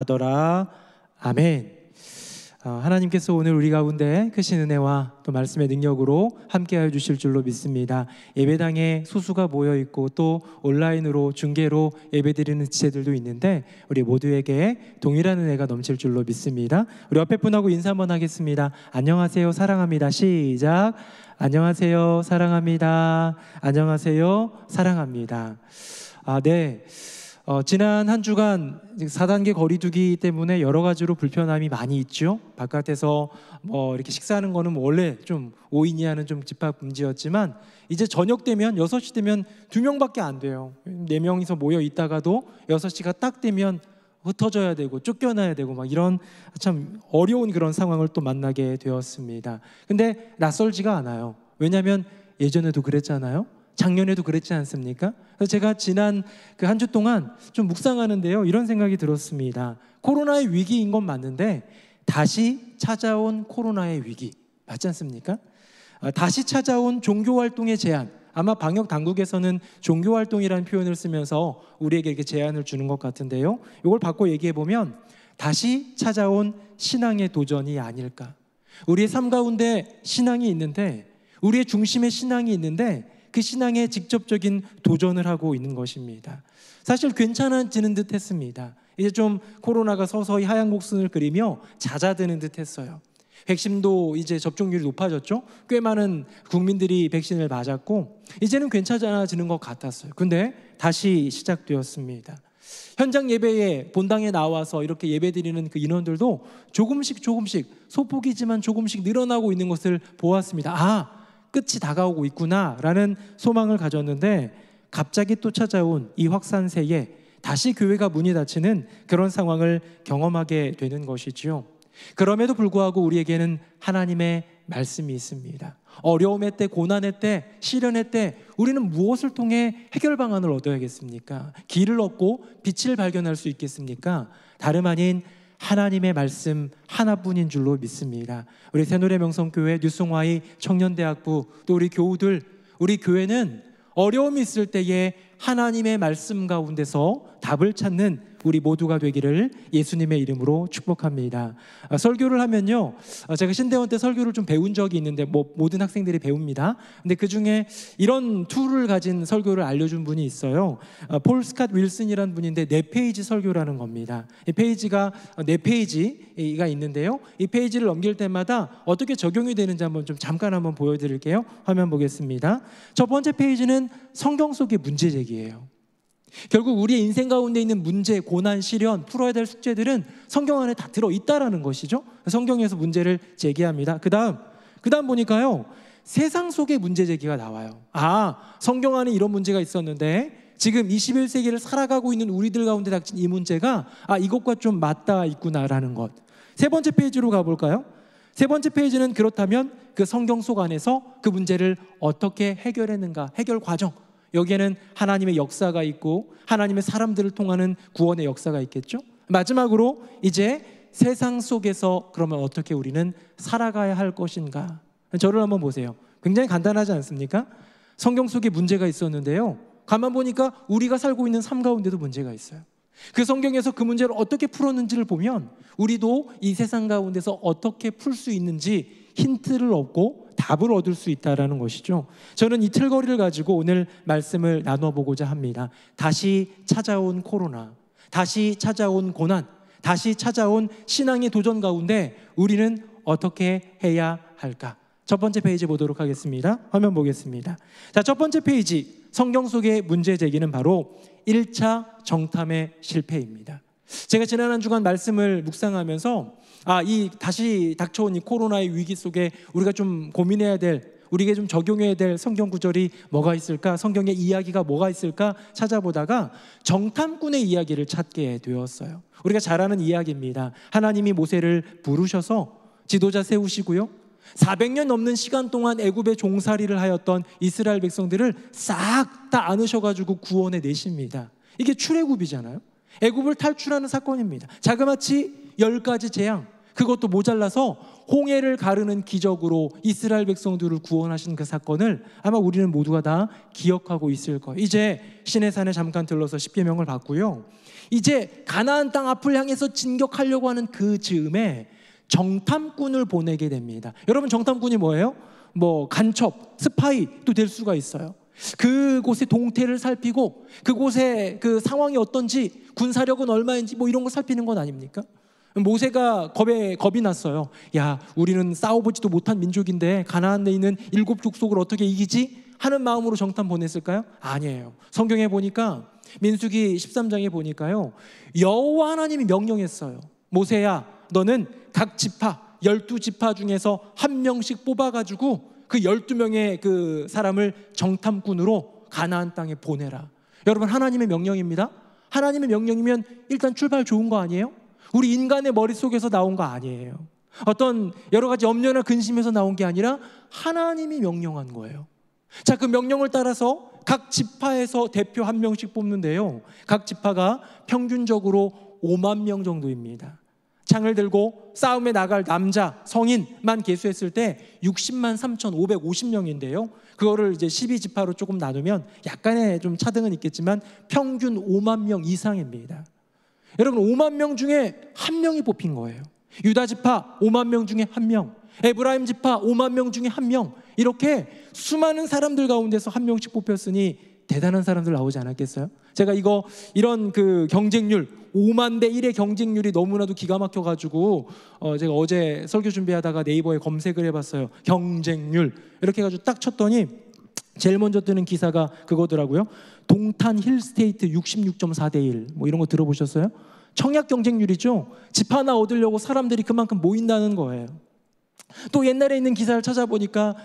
하더라. 아멘. 하나님께서 오늘 우리 가운데 크신 은혜와 또 말씀의 능력으로 함께하여 주실 줄로 믿습니다. 예배당에 소수가 모여 있고 또 온라인으로 중계로 예배드리는 지체들도 있는데 우리 모두에게 동일한 은혜가 넘칠 줄로 믿습니다. 우리 옆에 분하고 인사 한번 하겠습니다. 안녕하세요, 사랑합니다. 시작. 안녕하세요, 사랑합니다. 안녕하세요, 사랑합니다. 네. 지난 한 주간 4단계 거리두기 때문에 여러 가지로 불편함이 많이 있죠. 바깥에서 이렇게 식사하는 거는 원래 좀 5인 이하는 좀 집합 금지였지만 이제 저녁 되면 6시 되면 2명밖에 안 돼요. 4명이서 모여 있다가도 6시가 딱 되면 흩어져야 되고 쫓겨나야 되고 막 이런 참 어려운 그런 상황을 또 만나게 되었습니다. 근데 낯설지가 않아요. 왜냐하면 예전에도 그랬잖아요. 작년에도 그랬지 않습니까? 그래서 제가 지난 그 한 주 동안 좀 묵상하는데요, 이런 생각이 들었습니다. 코로나의 위기인 건 맞는데 다시 찾아온 코로나의 위기 맞지 않습니까? 다시 찾아온 종교활동의 제한, 아마 방역 당국에서는 종교활동이라는 표현을 쓰면서 우리에게 이렇게 제한을 주는 것 같은데요, 이걸 바꿔 얘기해 보면 다시 찾아온 신앙의 도전이 아닐까. 우리의 삶 가운데 신앙이 있는데, 우리의 중심에 신앙이 있는데 그 신앙에 직접적인 도전을 하고 있는 것입니다. 사실 괜찮아지는 듯 했습니다. 이제 좀 코로나가 서서히 하얀 곡선을 그리며 잦아드는 듯 했어요. 백신도 이제 접종률이 높아졌죠. 꽤 많은 국민들이 백신을 맞았고 이제는 괜찮아지는 것 같았어요. 근데 다시 시작되었습니다. 현장 예배에 본당에 나와서 이렇게 예배드리는 그 인원들도 조금씩 소폭이지만 조금씩 늘어나고 있는 것을 보았습니다. 끝이 다가오고 있구나라는 소망을 가졌는데 갑자기 또 찾아온 이 확산세에 다시 교회가 문이 닫히는 그런 상황을 경험하게 되는 것이지요. 그럼에도 불구하고 우리에게는 하나님의 말씀이 있습니다. 어려움의 때, 고난의 때, 시련의 때 우리는 무엇을 통해 해결 방안을 얻어야겠습니까? 길을 얻고 빛을 발견할 수 있겠습니까? 다름 아닌 하나님의 말씀 하나뿐인 줄로 믿습니다. 우리 새노래명성교회, 뉴송화이 청년대학부, 또 우리 교우들, 우리 교회는 어려움이 있을 때에 하나님의 말씀 가운데서 답을 찾는 우리 모두가 되기를 예수님의 이름으로 축복합니다. 설교를 하면요, 제가 신대원 때 설교를 좀 배운 적이 있는데 모든 학생들이 배웁니다. 근데 그 중에 이런 툴을 가진 설교를 알려준 분이 있어요. 폴 스캇 윌슨이라는 분인데 4페이지 설교라는 겁니다. 이 페이지가 4페이지가 있는데요, 이 페이지를 넘길 때마다 어떻게 적용이 되는지 잠깐 한번 보여드릴게요. 화면 보겠습니다. 첫 번째 페이지는 성경 속의 문제 제기예요. 결국 우리의 인생 가운데 있는 문제, 고난, 시련, 풀어야 될 숙제들은 성경 안에 다 들어있다라는 것이죠. 성경에서 문제를 제기합니다. 그 다음 보니까요, 세상 속의 문제 제기가 나와요. 성경 안에 이런 문제가 있었는데 지금 21세기를 살아가고 있는 우리들 가운데 닥친 이 문제가 이것과 좀 맞닿아 있구나라는 것. 세 번째 페이지로 가볼까요? 세 번째 페이지는 그렇다면 그 성경 속 안에서 그 문제를 어떻게 해결했는가, 해결 과정. 여기에는 하나님의 역사가 있고 하나님의 사람들을 통하는 구원의 역사가 있겠죠. 마지막으로 이제 세상 속에서 그러면 어떻게 우리는 살아가야 할 것인가. 저를 한번 보세요. 굉장히 간단하지 않습니까? 성경 속에 문제가 있었는데요, 가만 보니까 우리가 살고 있는 삶 가운데도 문제가 있어요. 그 성경에서 그 문제를 어떻게 풀었는지를 보면 우리도 이 세상 가운데서 어떻게 풀 수 있는지 힌트를 얻고 답을 얻을 수 있다는 것이죠. 저는 이 틀거리를 가지고 오늘 말씀을 나눠보고자 합니다. 다시 찾아온 코로나, 다시 찾아온 고난, 다시 찾아온 신앙의 도전 가운데 우리는 어떻게 해야 할까? 첫 번째 페이지 보도록 하겠습니다. 화면 보겠습니다. 자, 첫 번째 페이지, 성경 속의 문제 제기는 바로 1차 정탐의 실패입니다. 제가 지난 한 주간 말씀을 묵상하면서 이 다시 닥쳐온 이 코로나의 위기 속에 우리가 좀 고민해야 될, 우리에게 좀 적용해야 될 성경 구절이 뭐가 있을까, 성경의 이야기가 뭐가 있을까 찾아보다가 정탐꾼의 이야기를 찾게 되었어요. 우리가 잘 아는 이야기입니다. 하나님이 모세를 부르셔서 지도자 세우시고요, 400년 넘는 시간 동안 애굽의 종살이를 하였던 이스라엘 백성들을 싹 다 안으셔가지고 구원해 내십니다. 이게 출애굽이잖아요. 애굽을 탈출하는 사건입니다. 자그마치 10가지 재앙, 그것도 모자라서 홍해를 가르는 기적으로 이스라엘 백성들을 구원하신 그 사건을 아마 우리는 모두가 다 기억하고 있을 거예요. 이제 시내산에 잠깐 들러서 십계명을 받고요, 이제 가나안 땅 앞을 향해서 진격하려고 하는 그 즈음에 정탐꾼을 보내게 됩니다. 여러분, 정탐꾼이 뭐예요? 뭐 간첩, 스파이도 될 수가 있어요. 그곳의 동태를 살피고 그곳의 그 상황이 어떤지, 군사력은 얼마인지 뭐 이런 거 살피는 건 아닙니까? 모세가 겁이 났어요. 야, 우리는 싸워보지도 못한 민족인데 가나안에 있는 7 족속을 어떻게 이기지? 하는 마음으로 정탐 보냈을까요? 아니에요. 성경에 보니까 민수기 13장에 보니까요, 여호와 하나님이 명령했어요. 모세야, 너는 각 지파 12지파 중에서 한 명씩 뽑아가지고 그 12명의 그 사람을 정탐꾼으로 가나안 땅에 보내라. 여러분, 하나님의 명령입니다. 하나님의 명령이면 일단 출발 좋은 거 아니에요? 우리 인간의 머릿속에서 나온 거 아니에요. 어떤 여러 가지 염려나 근심에서 나온 게 아니라 하나님이 명령한 거예요. 자, 그 명령을 따라서 각 지파에서 대표 한 명씩 뽑는데요, 각 지파가 평균적으로 5만 명 정도입니다. 창을 들고 싸움에 나갈 남자, 성인만 계수했을 때 60만 3,550명인데요 그거를 이제 12지파로 조금 나누면 약간의 좀 차등은 있겠지만 평균 5만 명 이상입니다. 여러분, 5만 명 중에 한 명이 뽑힌 거예요. 유다 지파 5만 명 중에 한 명, 에브라임 지파 5만 명 중에 한 명, 이렇게 수많은 사람들 가운데서 한 명씩 뽑혔으니 대단한 사람들 나오지 않았겠어요? 제가 이런 그 경쟁률, 5만 대 1의 경쟁률이 너무나도 기가 막혀가지고 제가 어제 설교 준비하다가 네이버에 검색을 해봤어요. 경쟁률 이렇게 해가지고 딱 쳤더니 제일 먼저 뜨는 기사가 그거더라고요. 동탄 힐스테이트 66.4대 1, 뭐 이런 거 들어보셨어요? 청약 경쟁률이죠. 집 하나 얻으려고 사람들이 그만큼 모인다는 거예요. 또 옛날에 있는 기사를 찾아보니까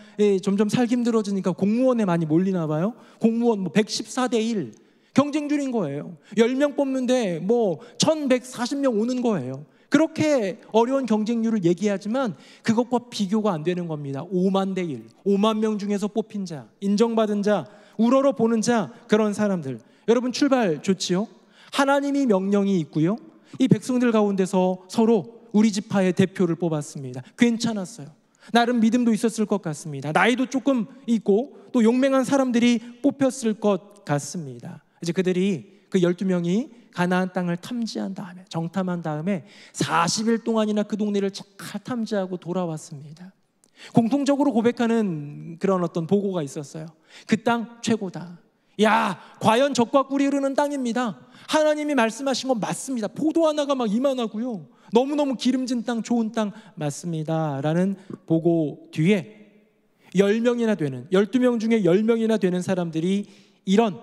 점점 살기 힘들어지니까 공무원에 많이 몰리나 봐요. 공무원 뭐 114대 1 경쟁률인 거예요. 10명 뽑는데 뭐 1140명 오는 거예요. 그렇게 어려운 경쟁률을 얘기하지만 그것과 비교가 안 되는 겁니다. 5만 대 1, 5만 명 중에서 뽑힌 자, 인정받은 자, 우러러 보는 자, 그런 사람들. 여러분, 출발 좋지요? 하나님이 명령이 있고요, 이 백성들 가운데서 서로 우리 지파의 대표를 뽑았습니다. 괜찮았어요. 나름 믿음도 있었을 것 같습니다. 나이도 조금 있고 또 용맹한 사람들이 뽑혔을 것 같습니다. 이제 그들이 그 12명이 가나안 땅을 탐지한 다음에, 정탐한 다음에 40일 동안이나 그 동네를 잘 탐지하고 돌아왔습니다. 공통적으로 고백하는 그런 어떤 보고가 있었어요. 그 땅 최고다. 야, 과연 젖과 꿀이 흐르는 땅입니다. 하나님이 말씀하신 건 맞습니다. 포도 하나가 막 이만하고요, 너무너무 기름진 땅, 좋은 땅 맞습니다 라는 보고 뒤에 10명이나 되는, 12명 중에 10명이나 되는 사람들이 이런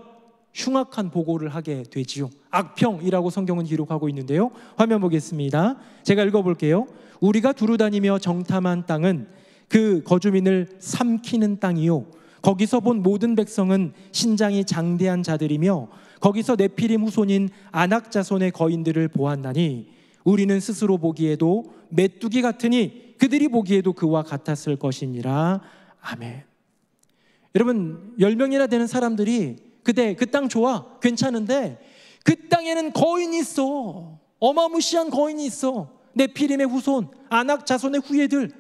흉악한 보고를 하게 되지요. 악평이라고 성경은 기록하고 있는데요, 화면 보겠습니다. 제가 읽어볼게요. 우리가 두루다니며 정탐한 땅은 그 거주민을 삼키는 땅이요, 거기서 본 모든 백성은 신장이 장대한 자들이며 거기서 네피림 후손인 아낙 자손의 거인들을 보았나니 우리는 스스로 보기에도 메뚜기 같으니 그들이 보기에도 그와 같았을 것이니라. 아멘. 여러분, 10명이나 되는 사람들이 그때 그 땅 좋아, 괜찮은데 그 땅에는 거인이 있어. 어마무시한 거인이 있어. 네피림의 후손, 아낙 자손의 후예들,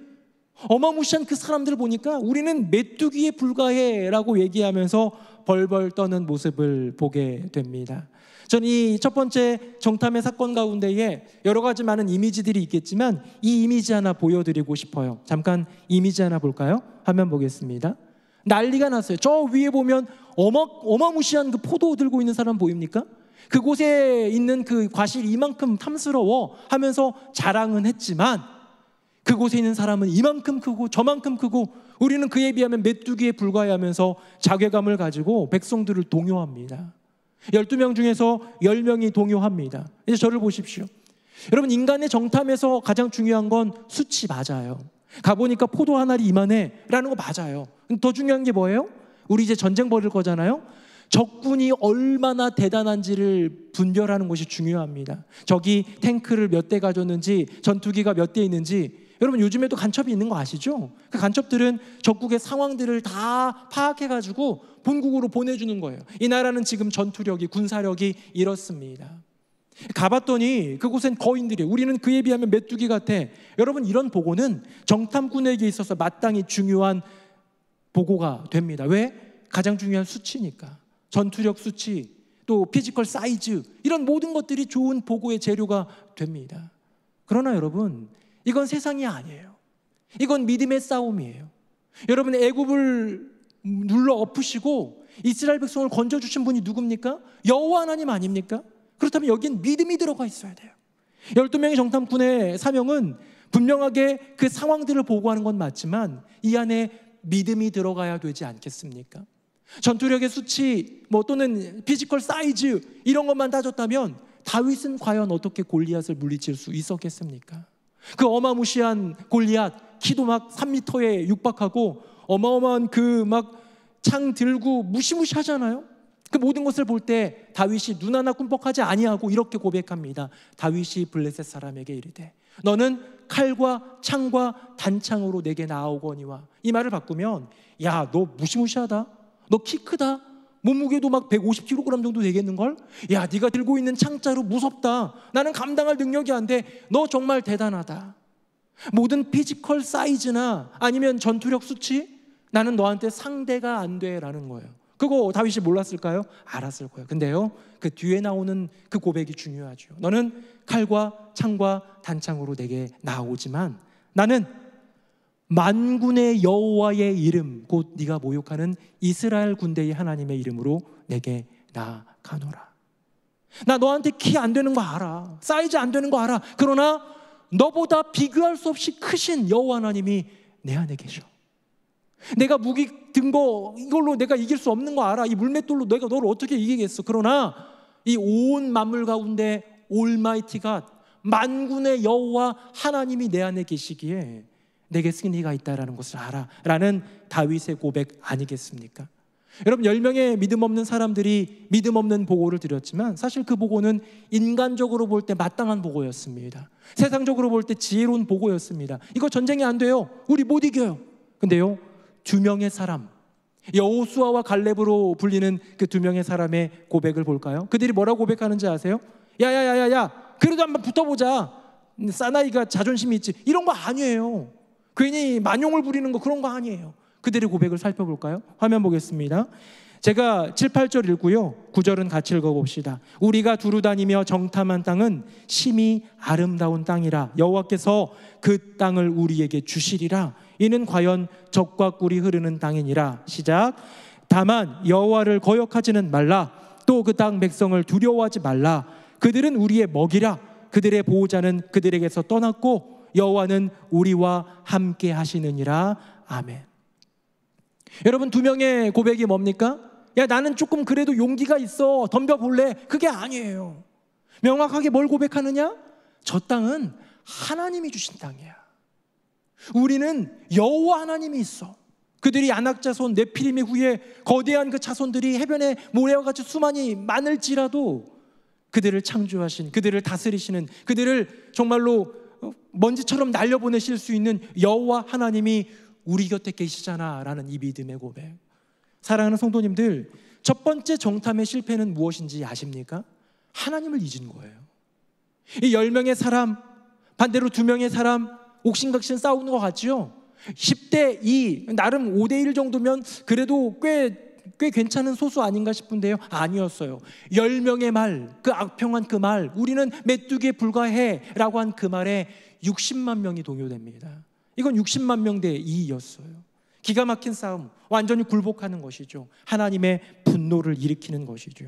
어마무시한 그 사람들 보니까 우리는 메뚜기에 불과해 라고 얘기하면서 벌벌 떠는 모습을 보게 됩니다. 전 이 첫 번째 정탐의 사건 가운데에 여러 가지 많은 이미지들이 있겠지만 이 이미지 하나 보여드리고 싶어요. 잠깐 이미지 하나 볼까요? 화면 보겠습니다. 난리가 났어요. 저 위에 보면 어마무시한 그 포도 들고 있는 사람 보입니까? 그곳에 있는 그 과실이 이만큼 탐스러워 하면서 자랑은 했지만 그곳에 있는 사람은 이만큼 크고 저만큼 크고 우리는 그에 비하면 메뚜기에 불과해하면서 자괴감을 가지고 백성들을 동요합니다. 12명 중에서 10명이 동요합니다. 이제 저를 보십시오. 여러분, 인간의 정탐에서 가장 중요한 건 수치 맞아요. 가보니까 포도 한 알이 이만해 라는 거 맞아요. 더 중요한 게 뭐예요? 우리 이제 전쟁 벌일 거잖아요. 적군이 얼마나 대단한지를 분별하는 것이 중요합니다. 적이 탱크를 몇 대 가졌는지, 전투기가 몇 대 있는지. 여러분, 요즘에도 간첩이 있는 거 아시죠? 그 간첩들은 적국의 상황들을 다 파악해가지고 본국으로 보내주는 거예요. 이 나라는 지금 전투력이, 군사력이 이렇습니다. 가봤더니 그곳엔 거인들이에요. 우리는 그에 비하면 메뚜기 같아. 여러분, 이런 보고는 정탐꾼에게 있어서 마땅히 중요한 보고가 됩니다. 왜? 가장 중요한 수치니까. 전투력 수치, 또 피지컬 사이즈, 이런 모든 것들이 좋은 보고의 재료가 됩니다. 그러나 여러분, 이건 세상이 아니에요. 이건 믿음의 싸움이에요. 여러분, 애굽을 눌러 엎으시고 이스라엘 백성을 건져주신 분이 누굽니까? 여호와 하나님 아닙니까? 그렇다면 여기엔 믿음이 들어가 있어야 돼요. 12명의 정탐꾼의 사명은 분명하게 그 상황들을 보고하는 건 맞지만 이 안에 믿음이 들어가야 되지 않겠습니까? 전투력의 수치 또는 피지컬 사이즈 이런 것만 따졌다면 다윗은 과연 어떻게 골리앗을 물리칠 수 있었겠습니까? 그 어마무시한 골리앗, 키도 막 3m에 육박하고 어마어마한 그 막 창 들고 무시무시하잖아요. 그 모든 것을 볼 때 다윗이 눈 하나 꿈뻑하지 아니하고 이렇게 고백합니다. 다윗이 블레셋 사람에게 이르되 너는 칼과 창과 단창으로 내게 나아오거니와. 이 말을 바꾸면, 야, 너 무시무시하다, 너 키 크다, 몸무게도 막 150kg 정도 되겠는걸? 야, 네가 들고 있는 창자루 무섭다, 나는 감당할 능력이 안 돼, 너 정말 대단하다. 모든 피지컬 사이즈나 아니면 전투력 수치, 나는 너한테 상대가 안 돼 라는 거예요. 그거 다윗이 몰랐을까요? 알았을 거예요. 근데요, 그 뒤에 나오는 그 고백이 중요하죠. 너는 칼과 창과 단창으로 내게 나오지만 나는 만군의 여호와의 이름, 곧 네가 모욕하는 이스라엘 군대의 하나님의 이름으로 내게 나아가노라. 나 너한테 키 안 되는 거 알아, 사이즈 안 되는 거 알아. 그러나 너보다 비교할 수 없이 크신 여호와 하나님이 내 안에 계셔. 내가 무기 든 거 이걸로 내가 이길 수 없는 거 알아. 이 물맷돌로 내가 너를 어떻게 이기겠어. 그러나 이 온 만물 가운데 올마이티 갓, 만군의 여호와 하나님이 내 안에 계시기에 내게 승리가 있다라는 것을 알아 라는 다윗의 고백 아니겠습니까? 여러분, 10명의 믿음 없는 사람들이 믿음 없는 보고를 드렸지만 사실 그 보고는 인간적으로 볼 때 마땅한 보고였습니다. 세상적으로 볼 때 지혜로운 보고였습니다. 이거 전쟁이 안 돼요, 우리 못 이겨요. 근데요, 2명의 사람, 여호수아와 갈렙으로 불리는 그 2명의 사람의 고백을 볼까요? 그들이 뭐라고 고백하는지 아세요? 야야야야야, 그래도 한번 붙어보자, 사나이가 자존심이 있지, 이런 거 아니에요. 괜히 만용을 부리는 거, 그런 거 아니에요. 그들의 고백을 살펴볼까요? 화면 보겠습니다. 제가 7, 8절 읽고요, 9절은 같이 읽어봅시다. 우리가 두루 다니며 정탐한 땅은 심히 아름다운 땅이라 여호와께서 그 땅을 우리에게 주시리라. 이는 과연 젖과 꿀이 흐르는 땅이니라. 시작. 다만 여호와를 거역하지는 말라. 또 그 땅 백성을 두려워하지 말라. 그들은 우리의 먹이라. 그들의 보호자는 그들에게서 떠났고 여호와는 우리와 함께 하시느니라. 아멘. 여러분, 2명의 고백이 뭡니까? 야, 나는 조금 그래도 용기가 있어, 덤벼볼래. 그게 아니에요. 명확하게 뭘 고백하느냐? 저 땅은 하나님이 주신 땅이야. 우리는 여호와 하나님이 있어. 그들이 아낙자손 네피림의 후에 거대한 그 자손들이 해변의 모래와 같이 수많이 많을지라도 그들을 창조하신, 그들을 다스리시는, 그들을 정말로 먼지처럼 날려보내실 수 있는 여호와 하나님이 우리 곁에 계시잖아 라는 이 믿음의 고백. 사랑하는 성도님들, 첫 번째 정탐의 실패는 무엇인지 아십니까? 하나님을 잊은 거예요. 이 10명의 사람, 반대로 2명의 사람, 옥신각신 싸우는 것 같지요? 10대 2, 나름 5대 1 정도면 그래도 꽤 괜찮은 소수 아닌가 싶은데요, 아니었어요. 10명의 말, 그 악평한 그 말, 우리는 메뚜기에 불과해 라고 한 그 말에 60만 명이 동요됩니다. 이건 60만 명 대 2였어요. 기가 막힌 싸움, 완전히 굴복하는 것이죠. 하나님의 분노를 일으키는 것이죠.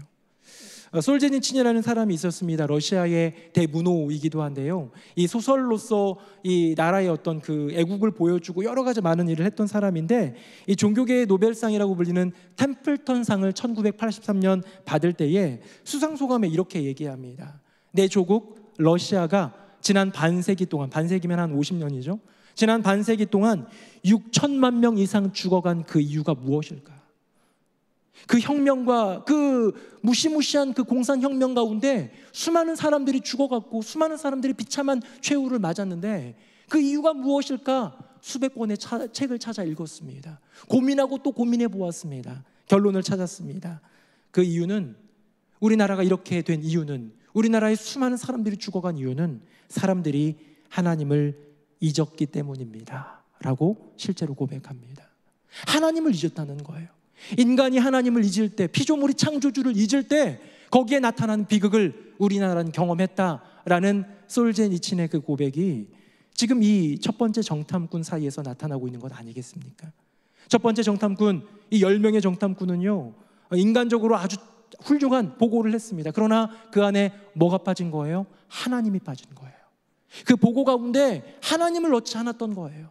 솔제니친이라는 사람이 있었습니다. 러시아의 대문호이기도 한데요, 이 소설로서 이 나라의 어떤 그 애국을 보여주고 여러 가지 많은 일을 했던 사람인데, 이 종교계의 노벨상이라고 불리는 템플턴상을 1983년 받을 때에 수상소감에 이렇게 얘기합니다. 내 조국 러시아가 지난 반세기 동안, 반세기면 한 50년이죠. 지난 반세기 동안 6천만 명 이상 죽어간 그 이유가 무엇일까? 그 혁명과 그 무시무시한 그 공산혁명 가운데 수많은 사람들이 죽어갔고 수많은 사람들이 비참한 최후를 맞았는데 그 이유가 무엇일까? 수백 권의 책을 찾아 읽었습니다. 고민하고 또 고민해 보았습니다. 결론을 찾았습니다. 그 이유는, 우리나라가 이렇게 된 이유는 우리나라에 수많은 사람들이 죽어간 이유는 사람들이 하나님을 잊었기 때문입니다 라고 실제로 고백합니다. 하나님을 잊었다는 거예요. 인간이 하나님을 잊을 때, 피조물이 창조주를 잊을 때 거기에 나타나는 비극을 우리나라는 경험했다라는 솔제니친의 그 고백이 지금 이 첫 번째 정탐꾼 사이에서 나타나고 있는 것 아니겠습니까? 첫 번째 정탐꾼, 이 10명의 정탐꾼은요, 인간적으로 아주 훌륭한 보고를 했습니다. 그러나 그 안에 뭐가 빠진 거예요? 하나님이 빠진 거예요. 그 보고 가운데 하나님을 넣지 않았던 거예요.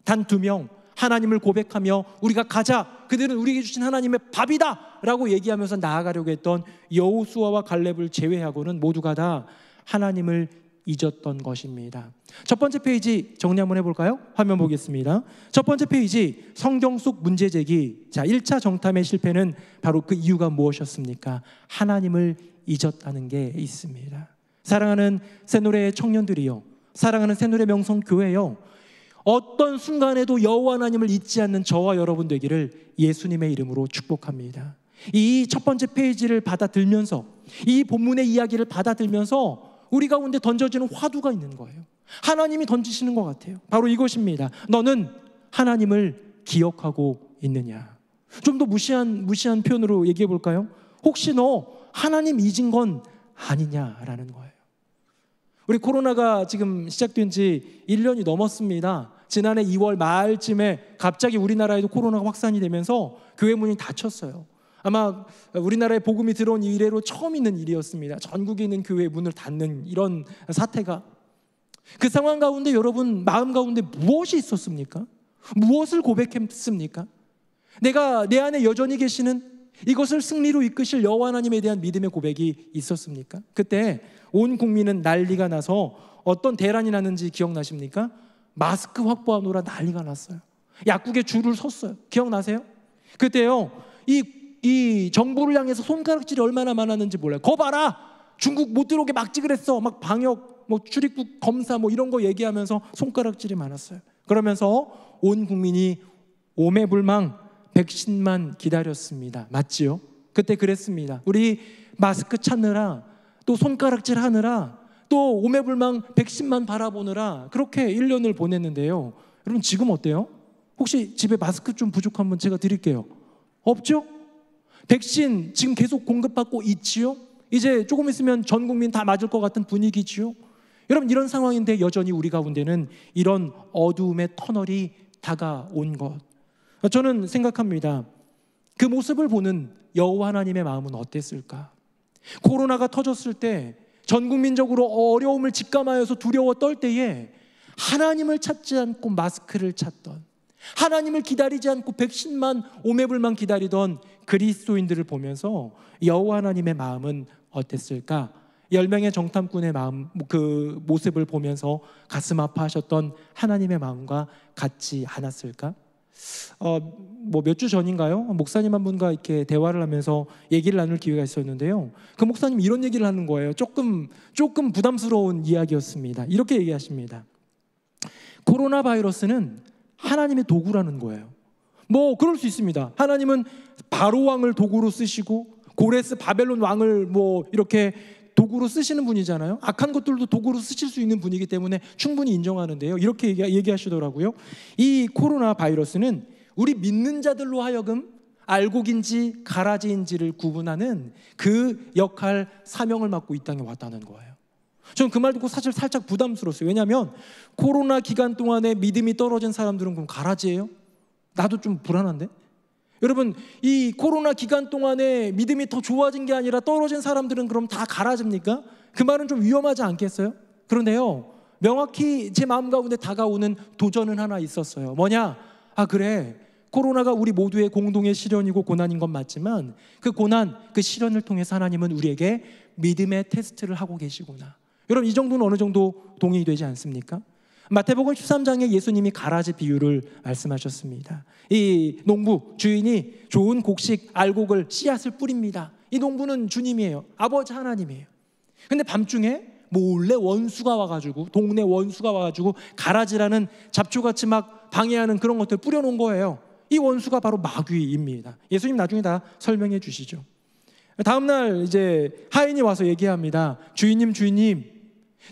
단 2명, 하나님을 고백하며 우리가 가자, 그들은 우리에게 주신 하나님의 밥이다 라고 얘기하면서 나아가려고 했던 여호수아와 갈렙을 제외하고는 모두가 다 하나님을 잊었던 것입니다. 첫 번째 페이지 정리 한번 해볼까요? 화면 보겠습니다. 첫 번째 페이지, 성경 속 문제 제기. 자, 1차 정탐의 실패는 바로 그 이유가 무엇이었습니까? 하나님을 잊었다는 게 있습니다. 사랑하는 새노래 청년들이요, 사랑하는 새노래 명성교회요, 어떤 순간에도 여호와 하나님을 잊지 않는 저와 여러분 되기를 예수님의 이름으로 축복합니다. 이 첫 번째 페이지를 받아들면서, 이 본문의 이야기를 받아들면서 우리 가운데 던져지는 화두가 있는 거예요. 하나님이 던지시는 것 같아요. 바로 이것입니다. 너는 하나님을 기억하고 있느냐? 좀 더 무시한 표현으로 얘기해 볼까요? 혹시 너 하나님 잊은 건 아니냐라는 거예요. 우리 코로나가 지금 시작된 지 1년이 넘었습니다. 지난해 2월 말쯤에 갑자기 우리나라에도 코로나가 확산이 되면서 교회 문이 닫혔어요. 아마 우리나라에 복음이 들어온 이래로 처음 있는 일이었습니다. 전국에 있는 교회 문을 닫는 이런 사태가. 그 상황 가운데 여러분 마음 가운데 무엇이 있었습니까? 무엇을 고백했습니까? 내가 내 안에 여전히 계시는 이것을 승리로 이끄실 여호와 하나님에 대한 믿음의 고백이 있었습니까? 그때 온 국민은 난리가 나서 어떤 대란이 났는지 기억나십니까? 마스크 확보하느라 난리가 났어요. 약국에 줄을 섰어요. 기억나세요? 그때요, 이 정부를 향해서 손가락질이 얼마나 많았는지 몰라요. 거 봐라, 중국 못 들어오게 막지 그랬어. 막 방역, 뭐 출입국 검사 뭐 이런 거 얘기하면서 손가락질이 많았어요. 그러면서 온 국민이 오매불망 백신만 기다렸습니다. 맞지요? 그때 그랬습니다. 우리 마스크 찾느라, 또 손가락질 하느라, 또 오매불망 백신만 바라보느라 그렇게 1년을 보냈는데요. 여러분 지금 어때요? 혹시 집에 마스크 좀 부족한 분 제가 드릴게요. 없죠? 백신 지금 계속 공급받고 있지요? 이제 조금 있으면 전 국민 다 맞을 것 같은 분위기지요? 여러분 이런 상황인데 여전히 우리 가운데는 이런 어두움의 터널이 다가온 것, 저는 생각합니다. 그 모습을 보는 여호와 하나님의 마음은 어땠을까? 코로나가 터졌을 때 전 국민적으로 어려움을 직감하여서 두려워 떨 때에 하나님을 찾지 않고 마스크를 찾던, 하나님을 기다리지 않고 백신만 오매불만 기다리던 그리스도인들을 보면서 여호와 하나님의 마음은 어땠을까? 10명의 정탐꾼의 마음, 그 모습을 보면서 가슴 아파하셨던 하나님의 마음과 같지 않았을까? 뭐 몇 주 전인가요? 목사님 한 분과 이렇게 대화를 하면서 얘기를 나눌 기회가 있었는데요. 그 목사님이 이런 얘기를 하는 거예요. 조금 부담스러운 이야기였습니다. 이렇게 얘기하십니다. 코로나 바이러스는 하나님의 도구라는 거예요. 뭐 그럴 수 있습니다. 하나님은 바로 왕을 도구로 쓰시고 고레스 바벨론 왕을 뭐 이렇게 도구로 쓰시는 분이잖아요. 악한 것들도 도구로 쓰실 수 있는 분이기 때문에 충분히 인정하는데요. 이렇게 얘기하시더라고요. 이 코로나 바이러스는 우리 믿는 자들로 하여금 알곡인지 가라지인지를 구분하는 그 역할, 사명을 맡고 이 땅에 왔다는 거예요. 저는 그 말 듣고 사실 살짝 부담스러웠어요. 왜냐하면 코로나 기간 동안에 믿음이 떨어진 사람들은 그럼 가라지예요? 나도 좀 불안한데? 여러분 이 코로나 기간 동안에 믿음이 더 좋아진 게 아니라 떨어진 사람들은 그럼 다 가라집니까? 그 말은 좀 위험하지 않겠어요? 그런데요, 명확히 제 마음 가운데 다가오는 도전은 하나 있었어요. 뭐냐? 그래, 코로나가 우리 모두의 공동의 시련이고 고난인 건 맞지만 그 고난, 그 시련을 통해서 하나님은 우리에게 믿음의 테스트를 하고 계시구나. 여러분 이 정도는 어느 정도 동의되지 않습니까? 마태복음 13장에 예수님이 가라지 비유를 말씀하셨습니다. 이 농부 주인이 좋은 곡식 알곡을 씨앗을 뿌립니다. 이 농부는 주님이에요. 아버지 하나님이에요. 근데 밤중에 몰래 원수가 와가지고, 동네 원수가 와가지고 가라지라는 잡초같이 막 방해하는 그런 것들 뿌려놓은 거예요. 이 원수가 바로 마귀입니다. 예수님 나중에 다 설명해 주시죠. 다음날 이제 하인이 와서 얘기합니다. 주인님,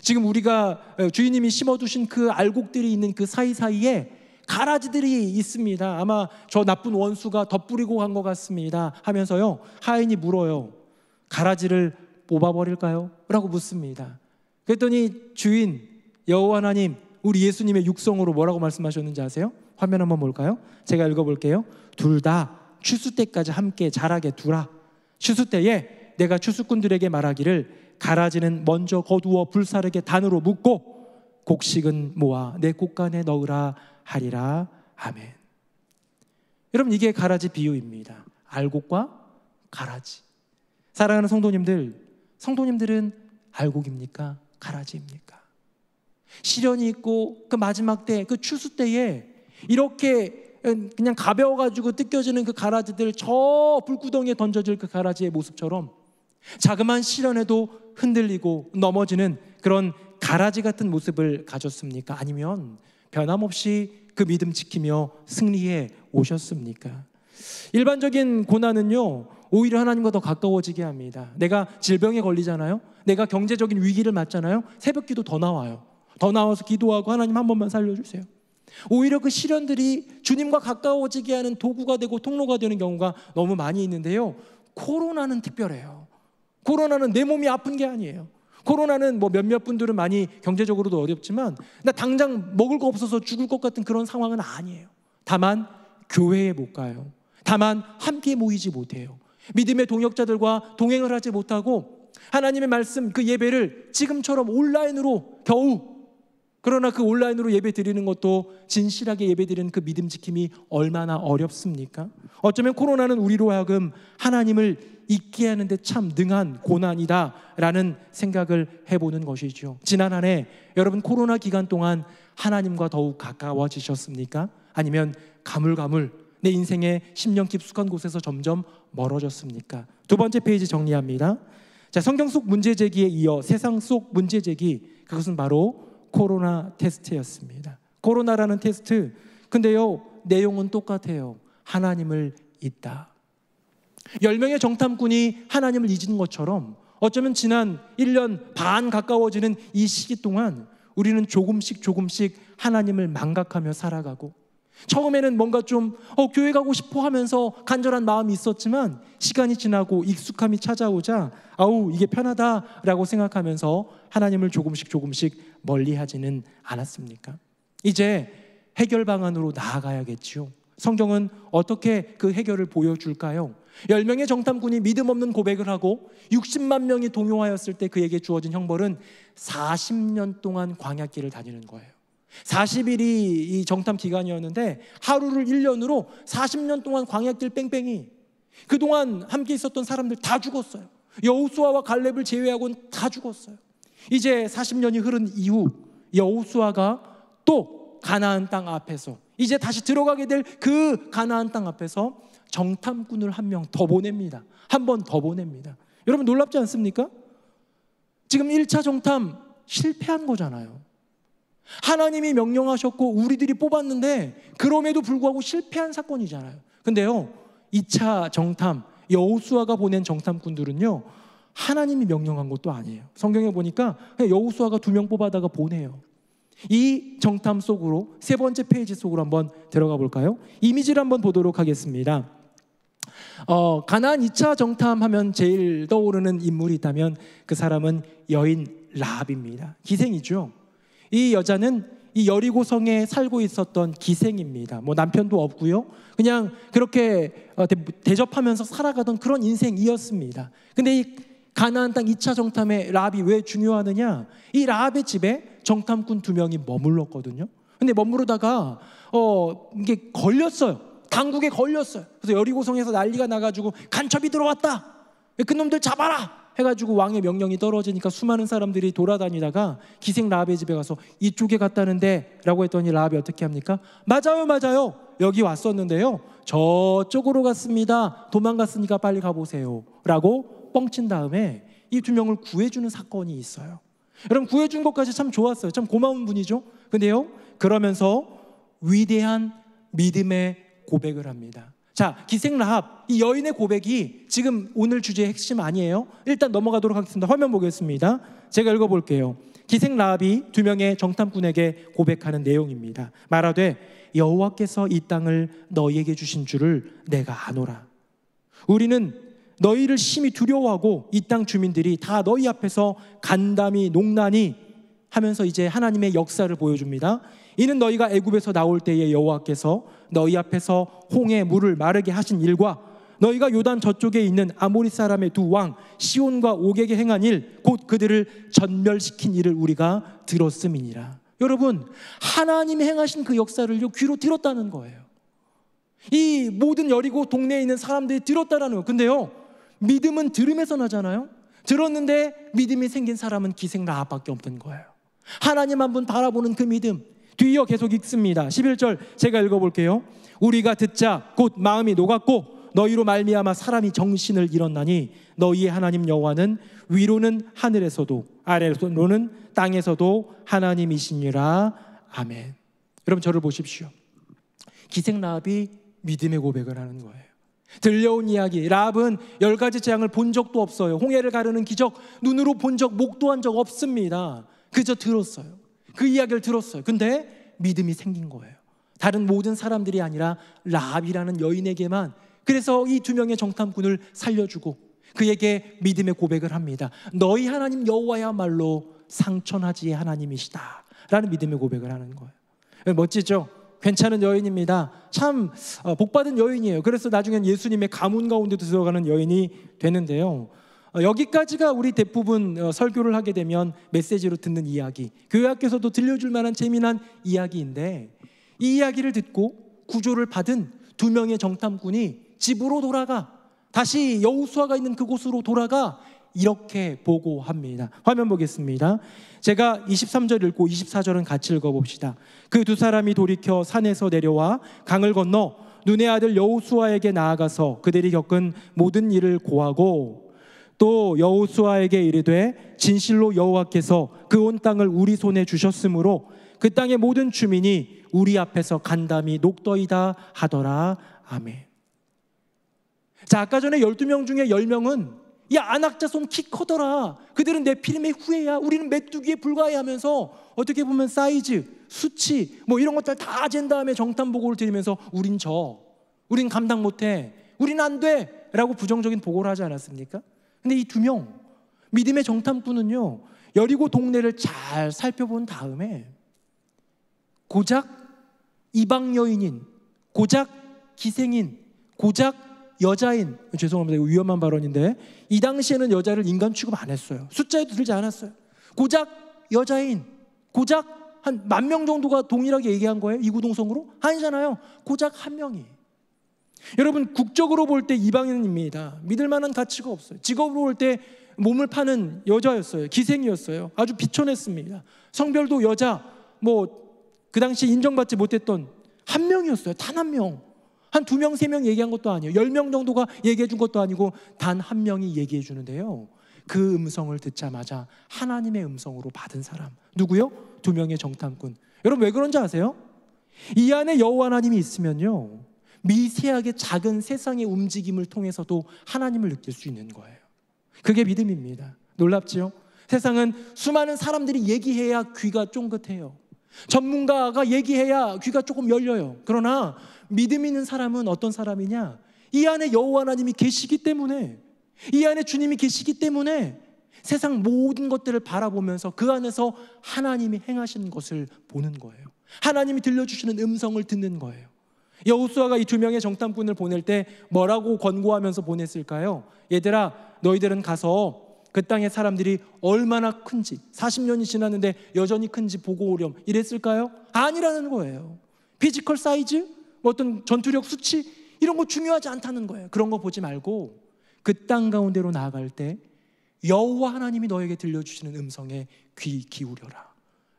지금 우리가 주인님이 심어두신 그 알곡들이 있는 그 사이사이에 가라지들이 있습니다. 아마 저 나쁜 원수가 덧뿌리고 간 것 같습니다 하면서요, 하인이 물어요. 가라지를 뽑아버릴까요? 라고 묻습니다. 그랬더니 주인 여호와 하나님, 우리 예수님의 육성으로 뭐라고 말씀하셨는지 아세요? 화면 한번 볼까요? 제가 읽어볼게요. 둘 다 추수 때까지 함께 자라게 두라. 추수 때에 내가 추수꾼들에게 말하기를 가라지는 먼저 거두어 불사르게 단으로 묶고 곡식은 모아 내 곡간에 넣으라 하리라. 아멘. 여러분, 이게 가라지 비유입니다. 알곡과 가라지. 사랑하는 성도님들은 알곡입니까? 가라지입니까? 시련이 있고 그 마지막 때, 그 추수 때에 이렇게 그냥 가벼워가지고 뜯겨지는 그 가라지들, 저 불구덩이에 던져질 그 가라지의 모습처럼 자그마한 시련에도 흔들리고 넘어지는 그런 가라지 같은 모습을 가졌습니까? 아니면 변함없이 그 믿음 지키며 승리해 오셨습니까? 일반적인 고난은요, 오히려 하나님과 더 가까워지게 합니다. 내가 질병에 걸리잖아요. 내가 경제적인 위기를 맞잖아요. 새벽기도 더 나와요. 더 나와서 기도하고 하나님 한 번만 살려주세요. 오히려 그 시련들이 주님과 가까워지게 하는 도구가 되고 통로가 되는 경우가 너무 많이 있는데요, 코로나는 특별해요. 코로나는 내 몸이 아픈 게 아니에요. 코로나는 뭐 몇몇 분들은 많이 경제적으로도 어렵지만 나 당장 먹을 거 없어서 죽을 것 같은 그런 상황은 아니에요. 다만 교회에 못 가요. 다만 함께 모이지 못해요. 믿음의 동역자들과 동행을 하지 못하고 하나님의 말씀, 그 예배를 지금처럼 온라인으로 겨우, 그러나 그 온라인으로 예배 드리는 것도 진실하게 예배 드리는 그 믿음 지킴이 얼마나 어렵습니까? 어쩌면 코로나는 우리로 하여금 하나님을 잊게 하는데 참 능한 고난이다라는 생각을 해보는 것이죠. 지난 한 해 여러분, 코로나 기간 동안 하나님과 더욱 가까워지셨습니까? 아니면 가물가물 내 인생의 10년 깊숙한 곳에서 점점 멀어졌습니까? 두 번째 페이지 정리합니다. 자, 성경 속 문제 제기에 이어 세상 속 문제 제기, 그것은 바로 코로나 테스트였습니다. 코로나라는 테스트, 근데요, 내용은 똑같아요. 하나님을 잊다. 10명의 정탐꾼이 하나님을 잊은 것처럼 어쩌면 지난 1년 반 가까워지는 이 시기 동안 우리는 조금씩 하나님을 망각하며 살아가고, 처음에는 뭔가 좀 교회 가고 싶어 하면서 간절한 마음이 있었지만 시간이 지나고 익숙함이 찾아오자 아우 이게 편하다라고 생각하면서 하나님을 조금씩 멀리하지는 않았습니까? 이제 해결 방안으로 나아가야겠지요. 성경은 어떻게 그 해결을 보여줄까요? 10명의 정탐꾼이 믿음 없는 고백을 하고 60만 명이 동요하였을 때 그에게 주어진 형벌은 40년 동안 광야길을 다니는 거예요. 40일이 이 정탐 기간이었는데 하루를 1년으로 40년 동안 광야길 뺑뺑이, 그동안 함께 있었던 사람들 다 죽었어요. 여호수아와 갈렙을 제외하고는 다 죽었어요. 이제 40년이 흐른 이후 여호수아가 또 가나안 땅 앞에서 이제 다시 들어가게 될 그 가나안 땅 앞에서 정탐꾼을 한 명 더 보냅니다. 한 번 더 보냅니다. 여러분, 놀랍지 않습니까? 지금 1차 정탐 실패한 거잖아요. 하나님이 명령하셨고 우리들이 뽑았는데 그럼에도 불구하고 실패한 사건이잖아요. 근데요, 2차 정탐, 여호수아가 보낸 정탐꾼들은요, 하나님이 명령한 것도 아니에요. 성경에 보니까 여호수아가 2명 뽑아다가 보내요. 이 정탐 속으로 세 번째 페이지 속으로 한번 들어가 볼까요? 이미지를 한번 보도록 하겠습니다. 가나안 2차 정탐하면 제일 떠오르는 인물이 있다면 그 사람은 여인 라합입니다. 기생이죠. 이 여자는 이 여리고 성에 살고 있었던 기생입니다. 뭐 남편도 없고요. 그냥 그렇게 대접하면서 살아가던 그런 인생이었습니다. 근데 이 가나안 땅 2차 정탐에 라합이 왜 중요하느냐? 이 라합의 집에 정탐꾼 2명이 머물렀거든요. 근데 머무르다가 이게 걸렸어요. 당국에 걸렸어요. 그래서 여리고성에서 난리가 나가지고 간첩이 들어왔다, 그놈들 잡아라 해가지고 왕의 명령이 떨어지니까 수많은 사람들이 돌아다니다가 기생 라합의 집에 가서 이쪽에 갔다는데 라고 했더니 라합이 어떻게 합니까? 맞아요 여기 왔었는데요 저쪽으로 갔습니다. 도망갔으니까 빨리 가보세요 라고 뻥친 다음에 이 2명을 구해주는 사건이 있어요. 여러분, 구해준 것까지 참 좋았어요. 참 고마운 분이죠. 근데요, 그러면서 위대한 믿음의 고백을 합니다. 자, 기생 라합, 이 여인의 고백이 지금 오늘 주제의 핵심 아니에요. 일단 넘어가도록 하겠습니다. 화면 보겠습니다. 제가 읽어볼게요. 기생 라합이 두 명의 정탐꾼에게 고백하는 내용입니다. 말하되 여호와께서 이 땅을 너희에게 주신 줄을 내가 아노라. 우리는 너희를 심히 두려워하고 이 땅 주민들이 다 너희 앞에서 간담이 농나니 하면서 이제 하나님의 역사를 보여줍니다. 이는 너희가 애굽에서 나올 때에 여호와께서 너희 앞에서 홍해 물을 마르게 하신 일과 너희가 요단 저쪽에 있는 아모리 사람의 두 왕 시온과 옥에게 행한 일, 곧 그들을 전멸시킨 일을 우리가 들었음이니라. 여러분, 하나님이 행하신 그 역사를 귀로 들었다는 거예요. 이 모든 여리고 동네에 있는 사람들이 들었다라는 거예요. 근데요, 믿음은 들음에서 나잖아요. 들었는데 믿음이 생긴 사람은 기생 라합밖에 없는 거예요. 하나님 한 분 바라보는 그 믿음. 뒤이어 계속 읽습니다. 11절 제가 읽어볼게요. 우리가 듣자 곧 마음이 녹았고 너희로 말미암아 사람이 정신을 잃었나니 너희의 하나님 여호와는 위로는 하늘에서도 아래로는 땅에서도 하나님이시니라. 아멘. 여러분, 저를 보십시오. 기생 라합이 믿음의 고백을 하는 거예요. 들려온 이야기, 라합은 10가지 재앙을 본 적도 없어요. 홍해를 가르는 기적 눈으로 본 적, 목도한 적 없습니다. 그저 들었어요. 그 이야기를 들었어요. 근데 믿음이 생긴 거예요. 다른 모든 사람들이 아니라 라합이라는 여인에게만. 그래서 이 두 명의 정탐꾼을 살려주고 그에게 믿음의 고백을 합니다. 너희 하나님 여호와야말로 상천하지의 하나님이시다 라는 믿음의 고백을 하는 거예요. 멋지죠? 괜찮은 여인입니다. 참 복받은 여인이에요. 그래서 나중엔 예수님의 가문 가운데도 들어가는 여인이 되는데요. 여기까지가 우리 대부분 설교를 하게 되면 메시지로 듣는 이야기, 교회 학교에서도 들려줄 만한 재미난 이야기인데, 이 이야기를 듣고 구조를 받은 두 명의 정탐꾼이 집으로 돌아가, 다시 여호수아가 있는 그곳으로 돌아가 이렇게 보고합니다. 화면 보겠습니다. 제가 23절 읽고 24절은 같이 읽어봅시다. 그 두 사람이 돌이켜 산에서 내려와 강을 건너 눈의 아들 여호수아에게 나아가서 그들이 겪은 모든 일을 고하고 또 여호수아에게 이르되 진실로 여호와께서 그 온 땅을 우리 손에 주셨으므로 그 땅의 모든 주민이 우리 앞에서 간담이 녹더이다 하더라. 아멘. 자, 아까 전에 12명 중에 10명은 야, 안악자손 키 커더라, 그들은 네피림의 후예야, 우리는 메뚜기에 불과해 하면서 어떻게 보면 사이즈, 수치 뭐 이런 것들 다 잰 다음에 정탐 보고를 드리면서 우린 감당 못해, 우린 안 돼 라고 부정적인 보고를 하지 않았습니까? 근데 이 두 명 믿음의 정탐꾼은요, 여리고 동네를 잘 살펴본 다음에 고작 이방 여인인, 고작 기생인, 고작 여자인, 죄송합니다, 이거 위험한 발언인데 이 당시에는 여자를 인간 취급 안 했어요. 숫자에도 들지 않았어요. 고작 여자인, 고작 한 10,000명 정도가 동일하게 얘기한 거예요. 이구동성으로? 아니잖아요. 고작 한 명이. 여러분, 국적으로 볼 때 이방인입니다. 믿을 만한 가치가 없어요. 직업으로 볼 때 몸을 파는 여자였어요. 기생이었어요. 아주 비천했습니다. 성별도 여자, 그 당시 인정받지 못했던 한 명이었어요. 단 한 명. 한 2명, 3명 얘기한 것도 아니에요. 10명 정도가 얘기해 준 것도 아니고 단 한 명이 얘기해 주는데요, 그 음성을 듣자마자 하나님의 음성으로 받은 사람, 누구요? 2명의 정탐꾼. 여러분, 왜 그런지 아세요? 이 안에 여호와 하나님이 있으면요, 미세하게 작은 세상의 움직임을 통해서도 하나님을 느낄 수 있는 거예요. 그게 믿음입니다. 놀랍지요? 세상은 수많은 사람들이 얘기해야 귀가 쫑긋해요. 전문가가 얘기해야 귀가 조금 열려요. 그러나 믿음 있는 사람은 어떤 사람이냐? 이 안에 여호와 하나님이 계시기 때문에, 이 안에 주님이 계시기 때문에 세상 모든 것들을 바라보면서 그 안에서 하나님이 행하시는 것을 보는 거예요. 하나님이 들려주시는 음성을 듣는 거예요. 여호수아가 이 2명의 정탐꾼을 보낼 때 뭐라고 권고하면서 보냈을까요? 얘들아, 너희들은 가서 그 땅의 사람들이 얼마나 큰지, 40년이 지났는데 여전히 큰지 보고 오렴, 이랬을까요? 아니라는 거예요. 피지컬 사이즈, 어떤 전투력 수치, 이런 거 중요하지 않다는 거예요. 그런 거 보지 말고 그 땅 가운데로 나아갈 때 여호와 하나님이 너에게 들려주시는 음성에 귀 기울여라.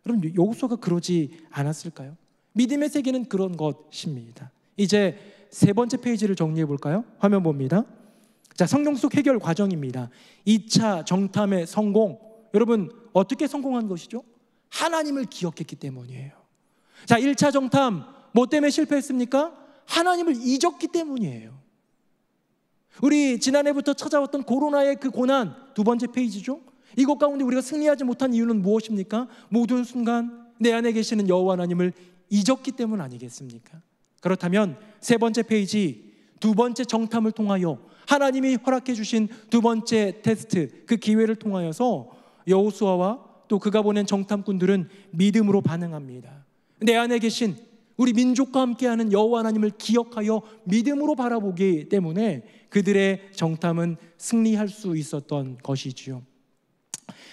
여러분, 여호수아가 그러지 않았을까요? 믿음의 세계는 그런 것입니다. 이제 3번째 페이지를 정리해 볼까요? 화면 봅니다. 자, 성경 속 해결 과정입니다. 2차 정탐의 성공, 여러분 어떻게 성공한 것이죠? 하나님을 기억했기 때문이에요. 자, 1차 정탐 뭐 때문에 실패했습니까? 하나님을 잊었기 때문이에요. 우리 지난해부터 찾아왔던 코로나의 그 고난, 두 번째 페이지죠. 이것 가운데 우리가 승리하지 못한 이유는 무엇입니까? 모든 순간 내 안에 계시는 여호와 하나님을 잊었기 때문 아니겠습니까? 그렇다면 세 번째 페이지, 두 번째 정탐을 통하여 하나님이 허락해 주신 두 번째 테스트, 그 기회를 통하여서 여호수아와 또 그가 보낸 정탐꾼들은 믿음으로 반응합니다. 내 안에 계신 우리 민족과 함께하는 여호와 하나님을 기억하여 믿음으로 바라보기 때문에 그들의 정탐은 승리할 수 있었던 것이지요.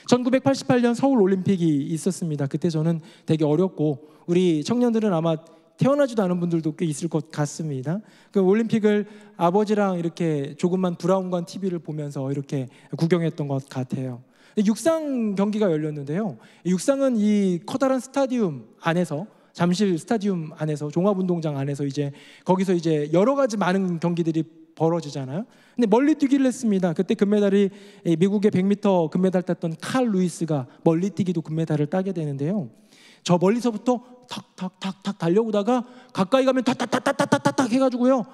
1988년 서울 올림픽이 있었습니다. 그때 저는 되게 어렸고 우리 청년들은 아마 태어나지도 않은 분들도 꽤 있을 것 같습니다. 그 올림픽을 아버지랑 이렇게 조금만 브라운관 TV를 보면서 이렇게 구경했던 것 같아요. 육상 경기가 열렸는데요. 육상은 이 커다란 스타디움 안에서, 잠실 스타디움 안에서, 종합운동장 안에서 이제 거기서 이제 여러 가지 많은 경기들이 벌어지잖아요. 근데 멀리 뛰기를 했습니다. 그때 금메달이 미국의 100m 금메달 땄던 칼 루이스가 멀리뛰기도 금메달을 따게 되는데요. 저 멀리서부터 탁탁탁탁 달려오다가 가까이 가면 탁탁탁탁탁탁 해가지고요.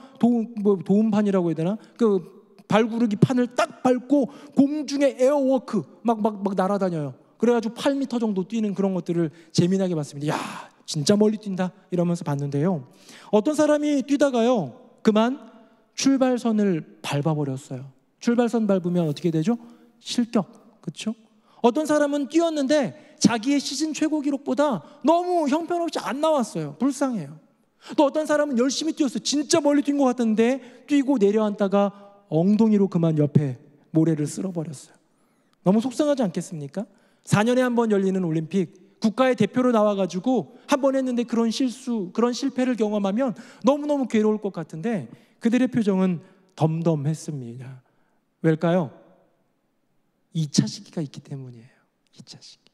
도움판이라고 해야 되나? 그 발구르기 판을 딱 밟고 공중에 에어워크 막 날아다녀요. 그래가지고 8m 정도 뛰는 그런 것들을 재미나게 봤습니다. 야, 진짜 멀리 뛴다 이러면서 봤는데요. 어떤 사람이 뛰다가요, 그만 출발선을 밟아버렸어요. 출발선 밟으면 어떻게 되죠? 실격, 그렇죠? 어떤 사람은 뛰었는데 자기의 시즌 최고 기록보다 너무 형편없이 안 나왔어요. 불쌍해요. 또 어떤 사람은 열심히 뛰었어요. 진짜 멀리 뛴 것 같은데 뛰고 내려앉다가 엉덩이로 그만 옆에 모래를 쓸어버렸어요. 너무 속상하지 않겠습니까? 4년에 한 번 열리는 올림픽, 국가의 대표로 나와가지고 한 번 했는데 그런 실수, 그런 실패를 경험하면 너무너무 괴로울 것 같은데 그들의 표정은 덤덤했습니다. 왜일까요? 2차 시기가 있기 때문이에요. 2차 시기.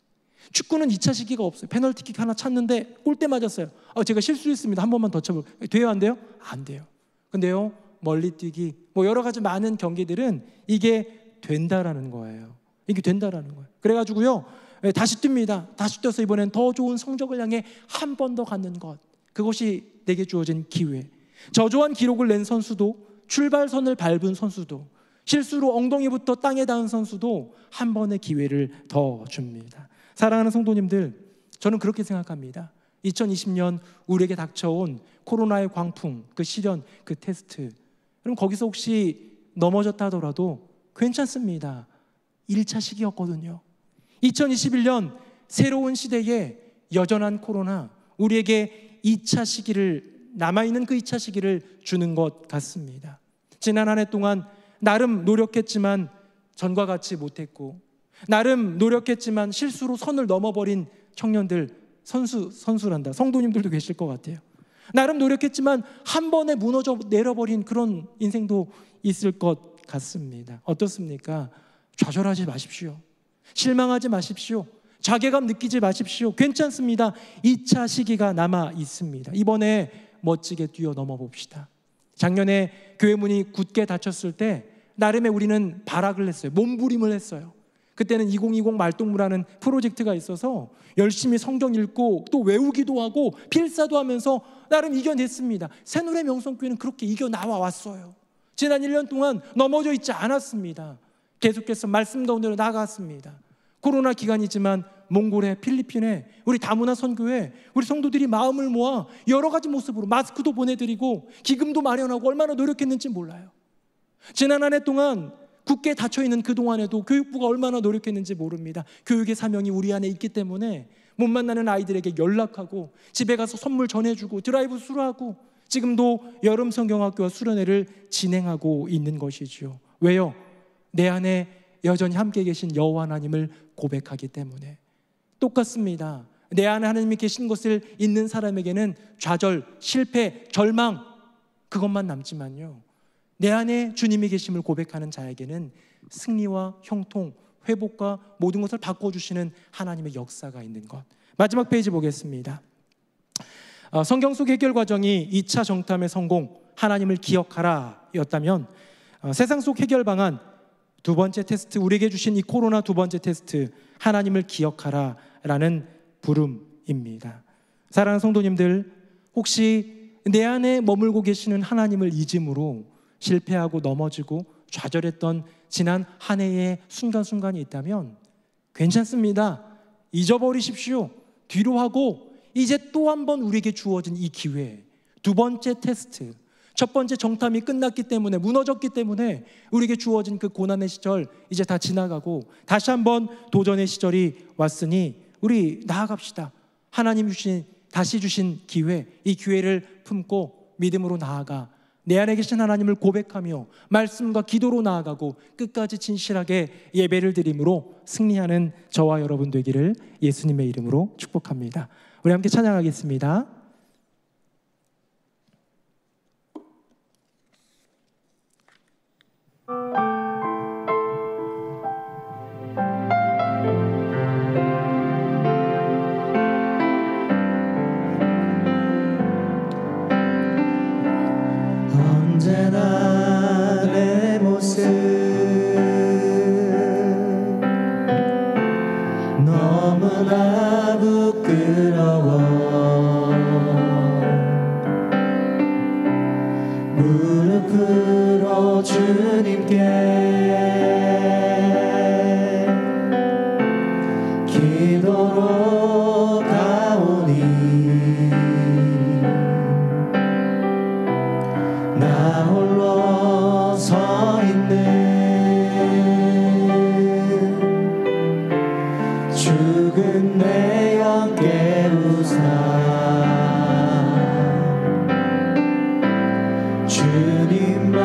축구는 2차 시기가 없어요. 페널티킥 하나 찼는데 골대 맞았어요. 제가 실수했습니다. 한 번만 더 쳐볼게요. 돼요, 안 돼요? 안 돼요. 근데요, 멀리뛰기, 여러 가지 많은 경기들은 이게 된다라는 거예요. 이게 된다라는 거예요. 그래가지고요, 다시 뜁니다. 다시 뛰어서 이번엔 더 좋은 성적을 향해 한 번 더 갖는 것, 그것이 내게 주어진 기회. 저조한 기록을 낸 선수도, 출발선을 밟은 선수도, 실수로 엉덩이부터 땅에 닿은 선수도 한 번의 기회를 더 줍니다. 사랑하는 성도님들, 저는 그렇게 생각합니다. 2020년 우리에게 닥쳐온 코로나의 광풍, 그 시련, 그 테스트, 그럼 거기서 혹시 넘어졌다 하더라도 괜찮습니다. 1차 시기였거든요. 2021년 새로운 시대에 여전한 코로나, 우리에게 2차 시기를, 남아있는 그 2차 시기를 주는 것 같습니다. 지난 한 해 동안 나름 노력했지만 전과 같이 못했고, 나름 노력했지만 실수로 선을 넘어버린 청년들, 선수란다, 성도님들도 계실 것 같아요. 나름 노력했지만 한 번에 무너져 내려버린 그런 인생도 있을 것 같습니다. 어떻습니까? 좌절하지 마십시오. 실망하지 마십시오. 자괴감 느끼지 마십시오. 괜찮습니다. 2차 시기가 남아 있습니다. 이번에 멋지게 뛰어넘어 봅시다. 작년에 교회 문이 굳게 닫혔을 때 나름의 우리는 발악을 했어요. 몸부림을 했어요. 그때는 2020 말동무라는 프로젝트가 있어서 열심히 성경 읽고 또 외우기도 하고 필사도 하면서 나름 이겨냈습니다. 새누리 명성교회는 그렇게 이겨나와 왔어요. 지난 1년 동안 넘어져 있지 않았습니다. 계속해서 말씀 가운데로 나갔습니다. 코로나 기간이지만 몽골에, 필리핀에, 우리 다문화 선교회, 우리 성도들이 마음을 모아 여러 가지 모습으로 마스크도 보내드리고 기금도 마련하고 얼마나 노력했는지 몰라요. 지난 한 해 동안 굳게 닫혀있는 그동안에도 교육부가 얼마나 노력했는지 모릅니다. 교육의 사명이 우리 안에 있기 때문에 못 만나는 아이들에게 연락하고 집에 가서 선물 전해주고 드라이브 수료하고 지금도 여름 성경학교와 수련회를 진행하고 있는 것이지요. 왜요? 내 안에 여전히 함께 계신 여호와 하나님을 고백하기 때문에. 똑같습니다. 내 안에 하나님이 계신 것을 잊는 사람에게는 좌절, 실패, 절망, 그것만 남지만요, 내 안에 주님이 계심을 고백하는 자에게는 승리와 형통, 회복과 모든 것을 바꿔주시는 하나님의 역사가 있는 것. 마지막 페이지 보겠습니다. 성경 속 해결 과정이 2차 정탐의 성공, 하나님을 기억하라 였다면, 세상 속 해결 방안, 두 번째 테스트, 우리에게 주신 이 코로나 두 번째 테스트, 하나님을 기억하라 라는 부름입니다. 사랑하는 성도님들, 혹시 내 안에 머물고 계시는 하나님을 잊음으로 실패하고 넘어지고 좌절했던 지난 한 해의 순간순간이 있다면 괜찮습니다. 잊어버리십시오. 뒤로 하고 이제 또 한 번 우리에게 주어진 이 기회, 두 번째 테스트, 첫 번째 정탐이 끝났기 때문에, 무너졌기 때문에 우리에게 주어진 그 고난의 시절 이제 다 지나가고 다시 한번 도전의 시절이 왔으니 우리 나아갑시다. 하나님 다시 주신 기회, 이 기회를 품고 믿음으로 나아가 내 안에 계신 하나님을 고백하며 말씀과 기도로 나아가고 끝까지 진실하게 예배를 드림으로 승리하는 저와 여러분 되기를 예수님의 이름으로 축복합니다. 우리 함께 찬양하겠습니다. 언제나 내 모습 너무나 부끄러워 무릎으로 주님께 기도로 가오니 나 홀로 서 있는 죽은 내 영 깨우사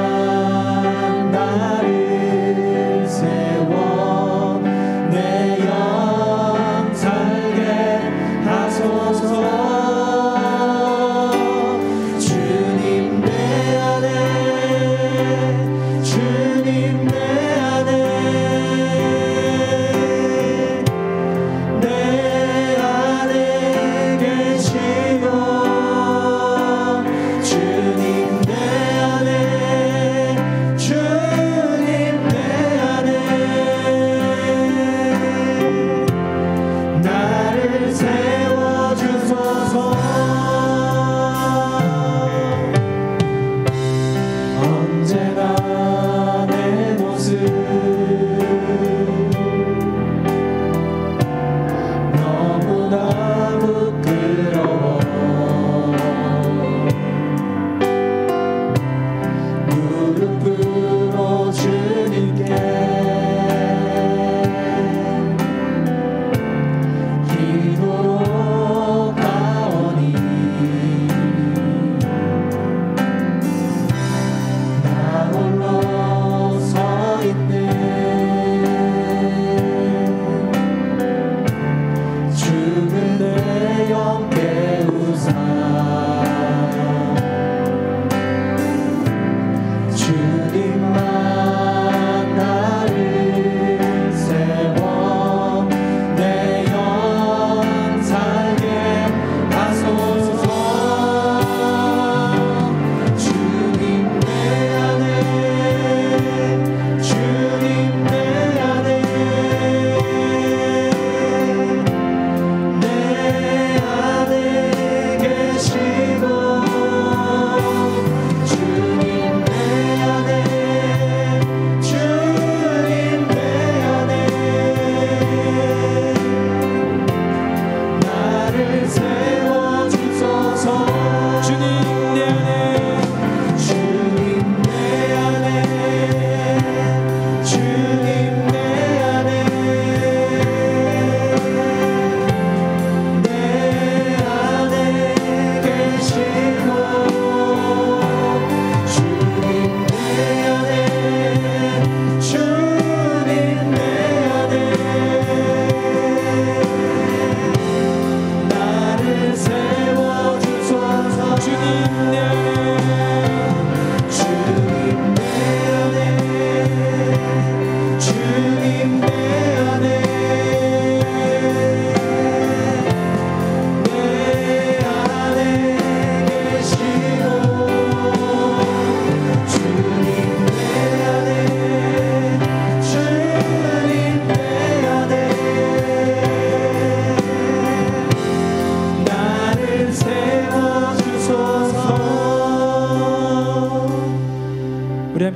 주님만 나를 세워 내 영 살게 하소서. 주님 내 안에 주님 내 안에 내 안에 계시오. 주님 내 안에 주님 내 안에 나를 세워주소서. 언제나 내 모습 너무나 부끄러워 무릎으로 주님께 기도로 가오니 나 홀로 서 있는 죽은 내 영 깨우사 주님만 나를 세워 내 영 살게 하소서. 주님 내 안에 주님 내 안에 내 안에 계시오.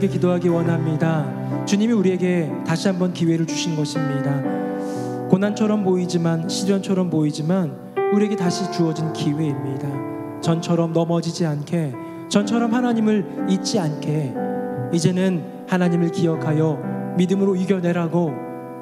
함께 기도하기 원합니다. 주님이 우리에게 다시 한번 기회를 주신 것입니다. 고난처럼 보이지만, 시련처럼 보이지만 우리에게 다시 주어진 기회입니다. 전처럼 넘어지지 않게, 전처럼 하나님을 잊지 않게, 이제는 하나님을 기억하여 믿음으로 이겨내라고,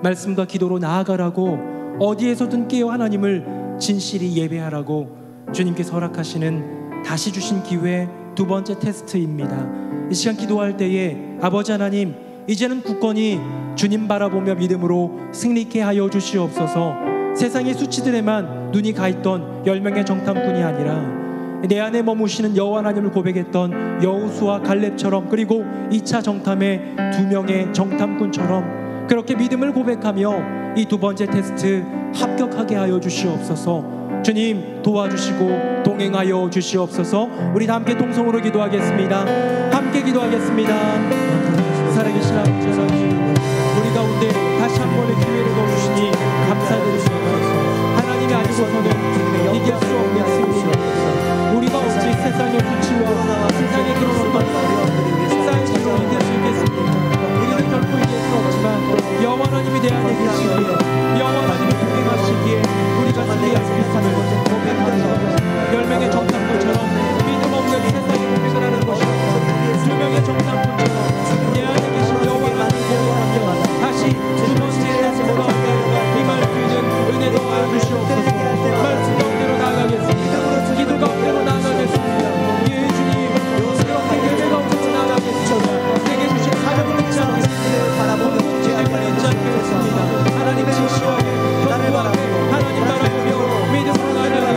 말씀과 기도로 나아가라고, 어디에서든 깨어 하나님을 진실히 예배하라고 주님께서 허락하시는 다시 주신 기회, 두 번째 테스트입니다. 이 시간 기도할 때에 아버지 하나님, 이제는 굳건히 주님 바라보며 믿음으로 승리케 하여 주시옵소서. 세상의 수치들에만 눈이 가 있던 10명의 정탐꾼이 아니라 내 안에 머무시는 여호와 하나님을 고백했던 여호수아 갈렙처럼, 그리고 2차 정탐의 2명의 정탐꾼처럼 그렇게 믿음을 고백하며 이 두 번째 테스트 합격하게 하여 주시옵소서. 주님 도와주시고 동행하여 주시옵소서. 우리 다 함께 통성으로 기도하겠습니다. 함께 기도하겠습니다. 살아계신 아버지 하나님, 우리 가운데 다시 한 번의 기회를 넣어주시니 감사드립니다. 하나님이 아니고서는 이길 수 없는 승리, 우리가 어찌 세상의 수치와 세상의 그런 어떤 쌓이심으로 이길 수 있겠습니까? 우리는 결코 이길 수 없지만 여호와 하나님이 내 안에 계시기에, 여호와 하나님이 동행하시기에 우리가 승리할 수 있음을 고백합니다. 10명의 정탐꾼처럼 믿음 없는 세상에 고백을 하는 것이 2명의 정탐꾼처럼 내 안에 계신 여호와 하나님을 고백하며 다시 두 번째 테스트로 임할 수 있는 은혜 더하여 주시옵소서. 말씀 가운데로 나아가겠습니다. 기도 가운데로 나아가겠습니다. 예 주님, 그렇게 예배 가운데로 나아가겠습니다. 내게 주신 가격을 잊지 않겠습니다. 주님을 잊지 않겠습니다. 하나님 진실하게 견고하게 하나님 바라보며 믿음으로 나아가는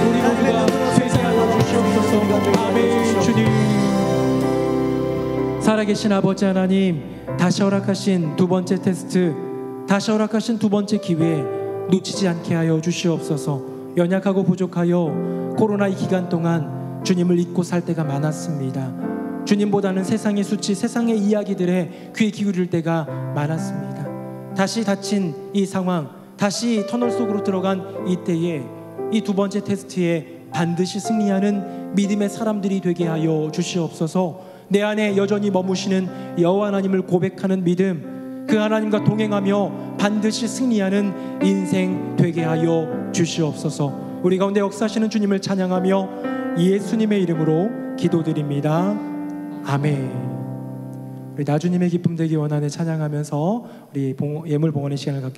우리 모두가 되게 하여 주시옵소서. 아멘. 주님, 살아계신 아버지 하나님, 다시 허락하신 두 번째 테스트, 다시 허락하신 두 번째 기회 놓치지 않게 하여 주시옵소서. 연약하고 부족하여 코로나 이 기간 동안 주님을 잊고 살 때가 많았습니다. 주님보다는 세상의 수치, 세상의 이야기들에 귀 기울일 때가 많았습니다. 다시 닫힌 이 상황, 다시 터널 속으로 들어간 이때에 이 두 번째 테스트에 반드시 승리하는 믿음의 사람들이 되게 하여 주시옵소서. 내 안에 여전히 머무시는 여호와 하나님을 고백하는 믿음, 그 하나님과 동행하며 반드시 승리하는 인생 되게 하여 주시옵소서. 우리 가운데 역사하시는 주님을 찬양하며 예수님의 이름으로 기도드립니다. 아멘. 우리 나주님의 기쁨 되기 원하는 찬양하면서 우리 예물 봉헌의 시간을 갖겠습니다.